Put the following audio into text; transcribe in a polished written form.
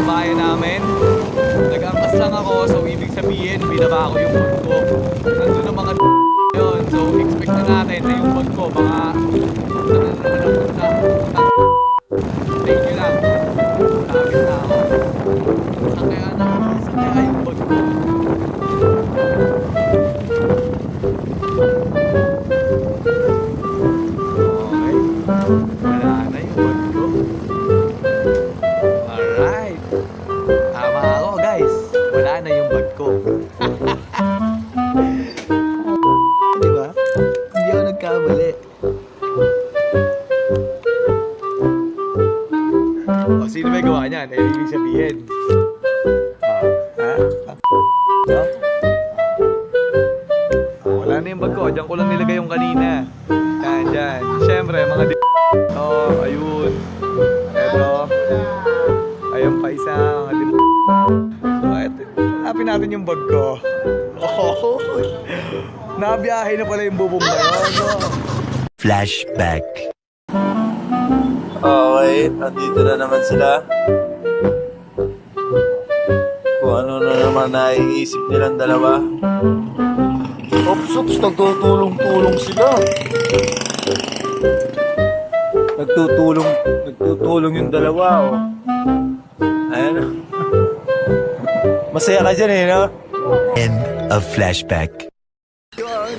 kabayan namin. Nag-angkas lang ako, so ibig sabihin, binaba ko yung bag ko. Nandun ang mga yun, so expect na natin na yung bag ko, baka saan na naman ang punta. Thank you lang. Sabit na ako. Saan kaya yung bag ko? Okay. Wala na yung bag ko. Alright. Tama ako guys. Wala na yung bag ko. Diba? Hindi ako nagkamali. O, sino may gawa niyan? Eh, ibig sabihin. No? Wala na yung bag ko. Diyan ko lang nilagay yung kanina. Yan, dyan. Siyempre, mga ayun. Eto. Ayun pa isa. Mga hanapin natin yung bag ko. Oh, nabiyahe na pala yung bubong na yun. No? Flashback. Okay, andito na naman sila. Kung ano na naman naiisip nilang dalawa. Ops, nagtutulong-tulong sila. Nagtutulong yung dalawa, oh. Ayan. Masaya ka dyan eh, no? End of flashback. Yan.